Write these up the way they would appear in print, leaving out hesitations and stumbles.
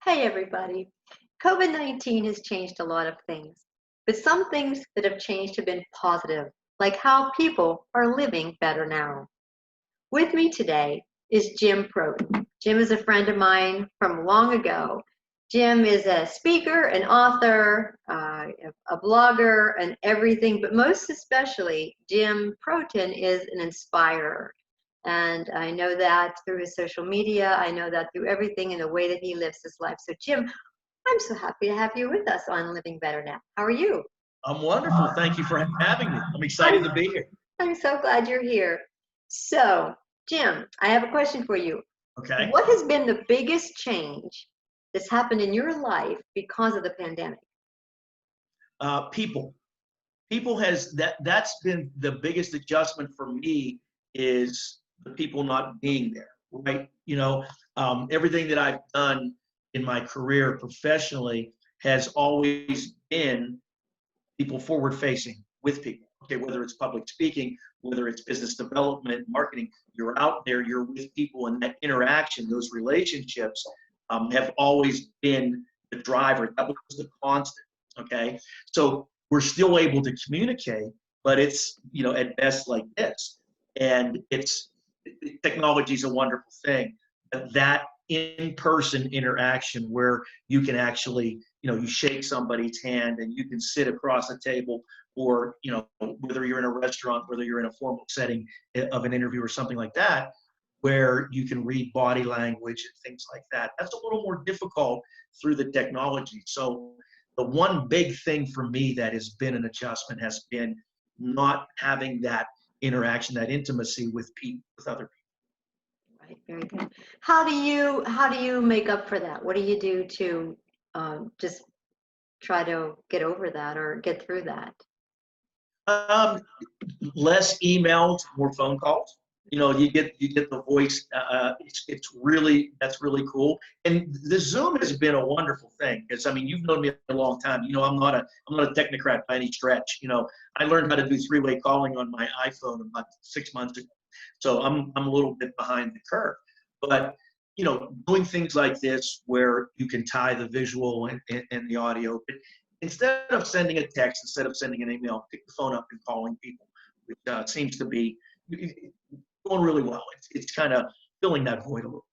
Hey, everybody. COVID-19 has changed a lot of things, but some things that have changed have been positive, like how people are living better now. With me today is Jim Protin. Jim is a friend of mine from long ago. Jim is a speaker, an author, a blogger, and everything, but most especially, Jim Protin is an inspirer. And I know that through his social media. I know that through everything in the way that he lives his life. So, Jim, I'm so happy to have you with us on Living Better Now. How are you? I'm wonderful. Thank you for having me. I'm excited I'm, to be here. I'm so glad you're here. So, Jim, I have a question for you. Okay. What has been the biggest change that's happened in your life because of the pandemic? People. People has that's been the biggest adjustment for me is the people not being there, right? Everything that I've done in my career professionally has always been people forward facing with people. Okay, whether it's public speaking, whether it's business development, marketing, you're out there, you're with people, and that interaction, those relationships have always been the driver. That was the constant. Okay, so we're still able to communicate, but it's at best like this, and technology is a wonderful thing. That in-person interaction where you can actually you shake somebody's hand and you can sit across a table, or whether you're in a restaurant, whether you're in a formal setting of an interview or something like that, where you can read body language and things like that. That's a little more difficult through the technology. So the one big thing for me that has been an adjustment has been not having that interaction, that intimacy with people, with other people. Right, very good. How do you make up for that? What do you do to just try to get over that or get through that? Um, Less emails, more phone calls. You get the voice. It's really, that's really cool. And the Zoom has been a wonderful thing because I mean you've known me a long time. I'm not a technocrat by any stretch. I learned how to do three-way calling on my iPhone about 6 months ago. So I'm a little bit behind the curve. But doing things like this where you can tie the visual and the audio. But instead of sending a text, instead of sending an email, pick the phone up and calling people, which seems to be going really well. It's kind of filling that void a little.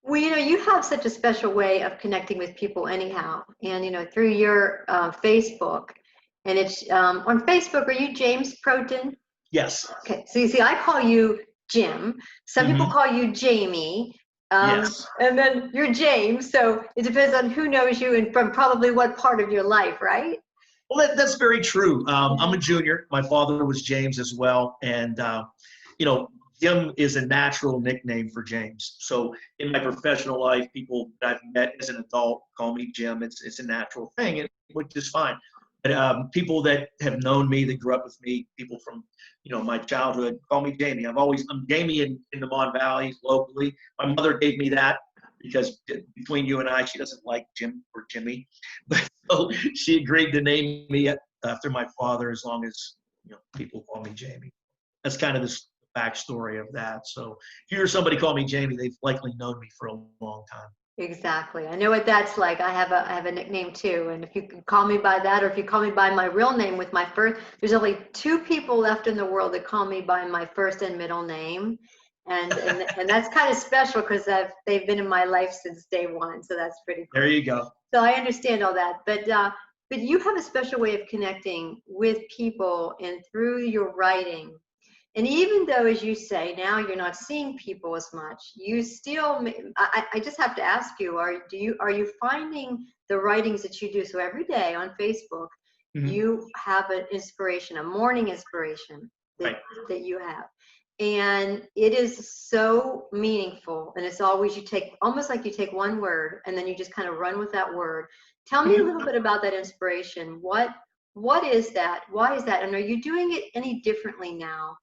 Well, you have such a special way of connecting with people anyhow. And, through your Facebook, and it's on Facebook, are you James Protin? Yes. Okay, so you see, I call you Jim. Some people Mm-hmm. call you Jamie. Yes. And then you're James. So it depends on who knows you and from probably what part of your life, right? Well, that's very true. I'm a junior. My father was James as well. And, Jim is a natural nickname for James. So in my professional life, people that I've met as an adult call me Jim. It's a natural thing, which is fine. But people that have known me, that grew up with me, people from my childhood, call me Jamie. I'm Jamie in the Mon Valley locally. My mother gave me that because between you and I, she doesn't like Jim or Jimmy, but so she agreed to name me after my father as long as people call me Jamie. That's kind of the backstory of that. So if you hear somebody call me Jamie, they've likely known me for a long time. Exactly. I know what that's like. I have a nickname too. And if you can call me by that, or if you call me by my real name with my first, there's only two people left in the world that call me by my first and middle name. And that's kind of special because they've been in my life since day one. So that's pretty cool. There you go. So I understand all that. But you have a special way of connecting with people and through your writing. And even though, as you say, now you're not seeing people as much, you still, I just have to ask you, are you finding the writings that you do? So every day on Facebook, Mm-hmm. you have an inspiration, a morning inspiration Right. that you have. And it is so meaningful. And it's always, almost like you take one word and then you just kind of run with that word. Tell me a little bit about that inspiration. What is that? Why is that? And are you doing it any differently now?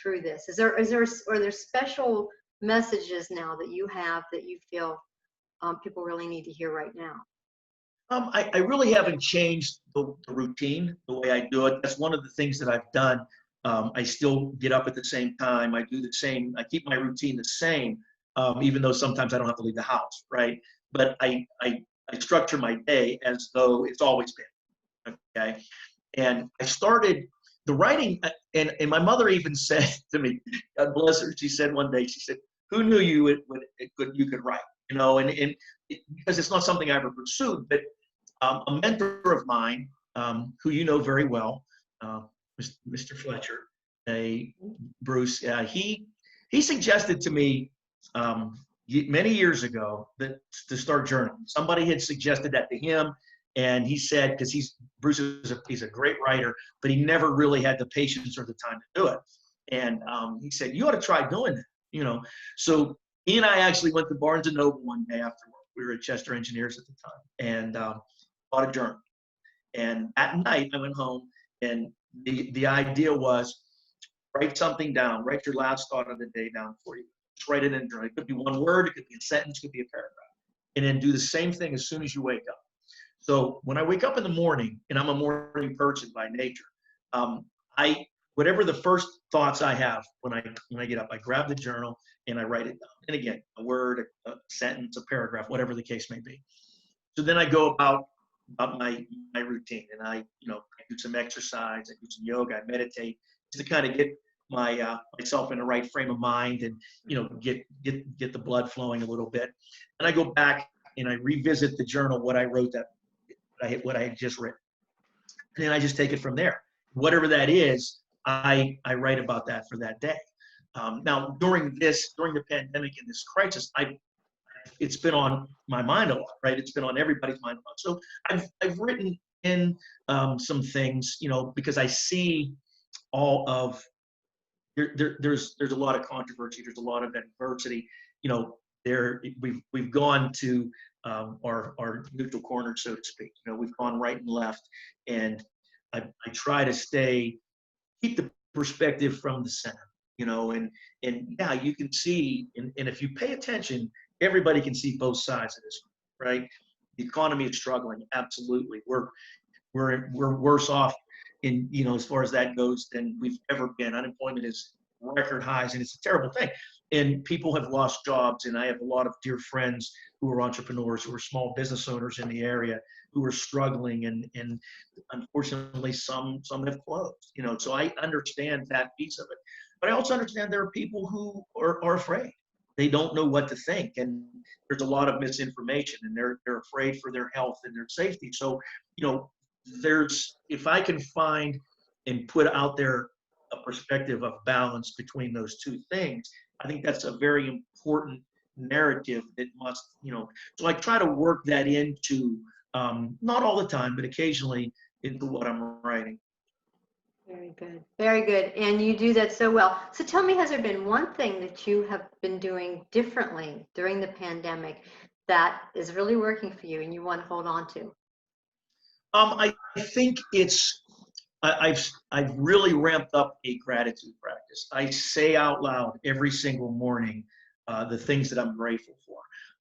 Through this, are there special messages now that you have that you feel people really need to hear right now? I really haven't changed the routine, the way I do it. That's one of the things that I've done. I still get up at the same time. I do the same. I keep my routine the same, even though sometimes I don't have to leave the house, right? but I structure my day as though it's always been. Okay. And I started the writing, and my mother even said to me, God bless her, she said one day, she said, who knew you could write? Because it's not something I ever pursued, but a mentor of mine, who you know very well, uh, Mr. Fletcher, Bruce, he suggested to me many years ago that to start journaling. Somebody had suggested that to him, and he said, because Bruce he's a great writer, but he never really had the patience or the time to do it. And he said, you ought to try doing that. So he and I actually went to Barnes and Noble one day after work. We were at Chester Engineers at the time, and bought a journal. And at night, I went home, and the idea was write something down, write your last thought of the day down for you. Just write it in a journal. It could be one word, it could be a sentence, it could be a paragraph. And then do the same thing as soon as you wake up. So when I wake up in the morning, and I'm a morning person by nature, I whatever the first thoughts I have when I get up, I grab the journal and I write it down. And again, a word, a sentence, a paragraph, whatever the case may be. So then I go about my routine, and I do some exercise, I do some yoga, I meditate, just to kind of get myself in the right frame of mind, and get the blood flowing a little bit. And I go back and I revisit the journal, what I wrote what I had just written, and then I just take it from there. Whatever that is, I write about that for that day. Now during the pandemic and this crisis, it's been on my mind a lot, right? It's been on everybody's mind a lot. So I've written in some things, because I see all of there's a lot of controversy, there's a lot of adversity. We've gone to our neutral corner, so to speak. We've gone right and left, and I try to keep the perspective from the center. And yeah, you can see, and if you pay attention, everybody can see both sides of this, right? The economy is struggling, absolutely. We're worse off as far as that goes than we've ever been. Unemployment is record highs, and it's a terrible thing. And people have lost jobs, and I have a lot of dear friends who are entrepreneurs, who are small business owners in the area, who are struggling, and unfortunately some have closed. So I understand that piece of it, but I also understand there are people who are afraid. They don't know what to think, and there's a lot of misinformation, and they're afraid for their health and their safety. So if I can find and put out there a perspective of balance between those two things, I think that's a very important narrative that must, so I try to work that into, not all the time, but occasionally into what I'm writing. Very good. Very good. And you do that so well. So tell me, has there been one thing that you have been doing differently during the pandemic that is really working for you and you want to hold on to? I think I've really ramped up a gratitude practice. I say out loud every single morning the things that I'm grateful for,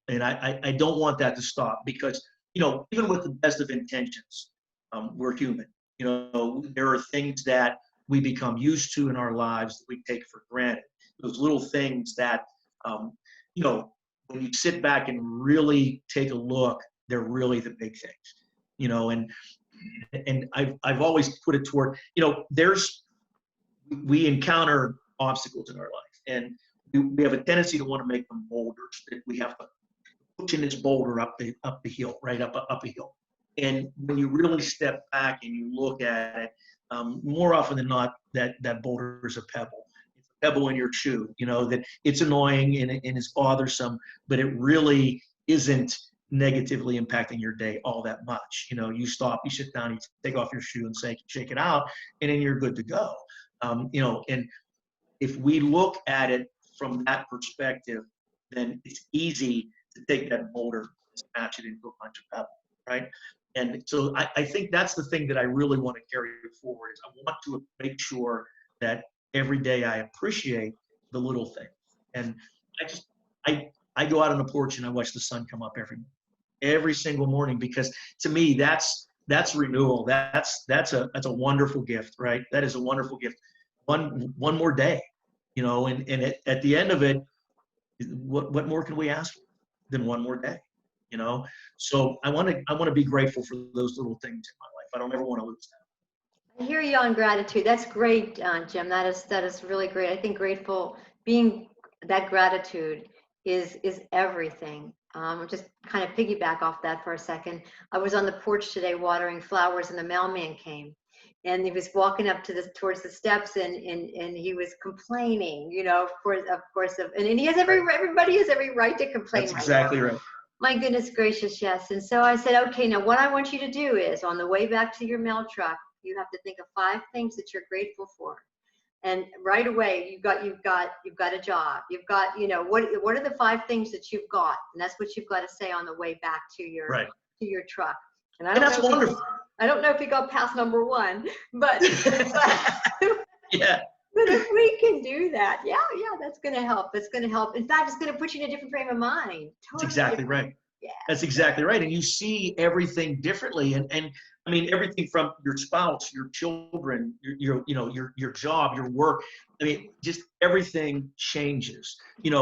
and I don't want that to stop, because even with the best of intentions, we're human. There are things that we become used to in our lives that we take for granted. Those little things that when you sit back and really take a look, they're really the big things. And I've always put it toward, we encounter obstacles in our life, and we have a tendency to want to make them boulders that we have to push in this boulder up the hill, right up a hill. And when you really step back and you look at it, more often than not, that boulder is a pebble. It's a pebble in your shoe. That it's annoying and it's bothersome, but it really isn't negatively impacting your day all that much. You stop, you sit down, you take off your shoe and shake it out, and then you're good to go. And if we look at it from that perspective, then it's easy to take that boulder and smash it into a bunch of pebbles, right? And so I think that's the thing that I really want to carry forward, is I want to make sure that every day I appreciate the little things. And I go out on the porch and I watch the sun come up every single morning, because to me that's renewal. That's a wonderful gift, right? That is a wonderful gift. One more day, and at the end of it, what more can we ask for than one more day? you know. So I want to be grateful for those little things in my life. I don't ever want to lose I hear you on gratitude. That's great, Jim. That is really great. I think grateful being that gratitude is everything. Just kind of piggyback off that for a second. I was on the porch today watering flowers, and the mailman came, and he was walking up to the towards the steps, and he was complaining. And he has that. everybody has every right to complain That's right now. exactly right. My goodness gracious, yes. And so I said, okay, now what I want you to do is on the way back to your mail truck, you have to think of 5 things that you're grateful for. And right away, you've got a job. You've got, what are the 5 things that you've got? And that's what you've got to say on the way back to your Right. to your truck. And I And don't that's know if wonderful. I don't know if he got past number 1, but Yeah. but if we can do that, yeah, that's going to help. That's going to help. In fact, it's going to put you in a different frame of mind. That's Totally exactly different. right. Yeah. That's exactly right. And you see everything differently. And I mean, everything from your spouse, your children, your job, your work. I mean, just everything changes, and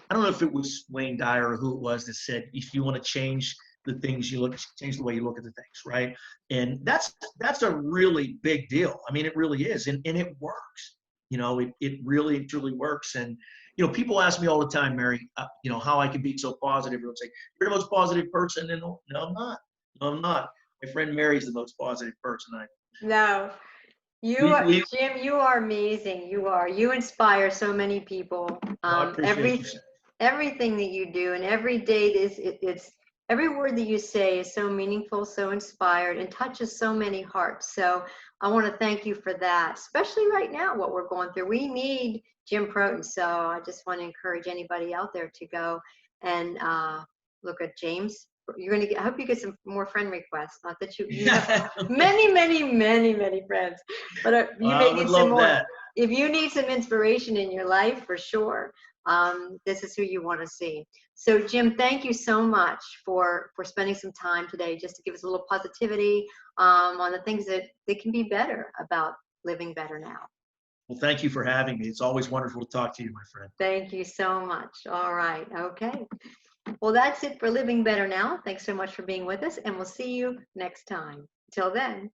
I don't know if it was Wayne Dyer or who it was that said, if you want to change the things you look, change the way you look at the things. Right. And that's a really big deal. I mean, it really is. And it works, it really, truly works. And, people ask me all the time, Mary, how I can be so positive. They'll say, you're the most positive person. And no, I'm not. No, I'm not. My friend Mary's the most positive person. No, you We, are, we, Jim, you are amazing. You are. You inspire so many people. I appreciate you. Everything that you do, and every day it's every word that you say is so meaningful, so inspired, and touches so many hearts. So I want to thank you for that, especially right now, what we're going through. We need Jim Protin. So I just want to encourage anybody out there to go and look at James. You're gonna get. I hope you get some more friend requests. Not that you have many, many, many, many friends, but you I may would get some love more. that. If you need some inspiration in your life, for sure, this is who you want to see. So, Jim, thank you so much for spending some time today, just to give us a little positivity on the things that can be better about living better now. Well, thank you for having me. It's always wonderful to talk to you, my friend. Thank you so much. All right. Okay. Well, that's it for Living Better Now. Thanks so much for being with us, and we'll see you next time. Till then.